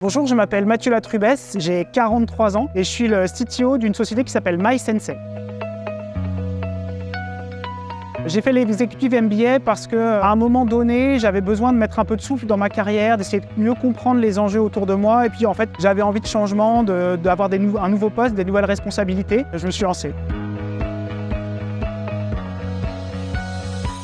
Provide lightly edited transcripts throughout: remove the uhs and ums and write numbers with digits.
Bonjour, je m'appelle Mathieu Latrubès, j'ai 43 ans et je suis le CTO d'une société qui s'appelle MySensei. J'ai fait l'executive MBA parce qu'à un moment donné, j'avais besoin de mettre un peu de souffle dans ma carrière, d'essayer de mieux comprendre les enjeux autour de moi et puis en fait, j'avais envie de changement, d'avoir un nouveau poste, des nouvelles responsabilités. Je me suis lancé.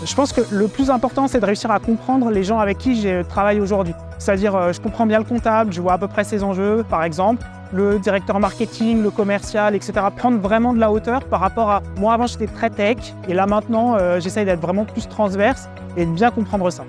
Je pense que le plus important, c'est de réussir à comprendre les gens avec qui je travaille aujourd'hui. C'est-à-dire, je comprends bien le comptable, je vois à peu près ses enjeux, par exemple, le directeur marketing, le commercial, etc. Prendre vraiment de la hauteur par rapport à... Moi, avant, j'étais très tech, et là, maintenant, j'essaye d'être vraiment plus transverse et de bien comprendre ça.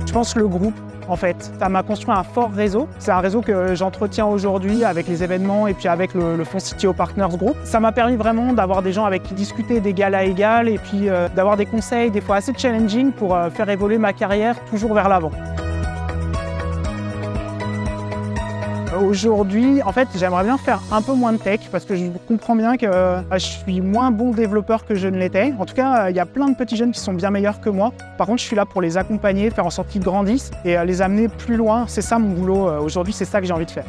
Je pense que le groupe, en fait, ça m'a construit un fort réseau. C'est un réseau que j'entretiens aujourd'hui avec les événements et puis avec le fonds CTO Partners Group. Ça m'a permis vraiment d'avoir des gens avec qui discuter d'égal à égal et puis d'avoir des conseils des fois assez challenging pour faire évoluer ma carrière toujours vers l'avant. Aujourd'hui, en fait, j'aimerais bien faire un peu moins de tech parce que je comprends bien que je suis moins bon développeur que je ne l'étais. En tout cas, il y a plein de petits jeunes qui sont bien meilleurs que moi. Par contre, je suis là pour les accompagner, faire en sorte qu'ils grandissent et les amener plus loin. C'est ça mon boulot aujourd'hui, c'est ça que j'ai envie de faire.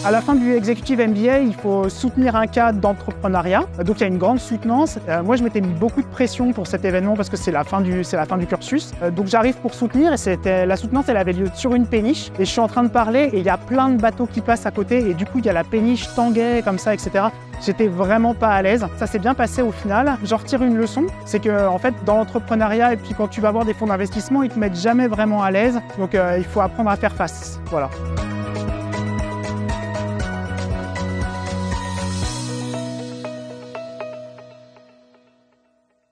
À la fin du Executive MBA, il faut soutenir un cadre d'entrepreneuriat. Donc il y a une grande soutenance. Moi, je m'étais mis beaucoup de pression pour cet événement parce que c'est la fin du cursus. Donc j'arrive pour soutenir et la soutenance, elle avait lieu sur une péniche. Et je suis en train de parler et il y a plein de bateaux qui passent à côté. Et du coup, il y a la péniche tanguait comme ça, etc. J'étais vraiment pas à l'aise. Ça s'est bien passé au final. J'en retire une leçon, c'est que en fait, dans l'entrepreneuriat et puis quand tu vas voir des fonds d'investissement, ils te mettent jamais vraiment à l'aise. Donc il faut apprendre à faire face. Voilà.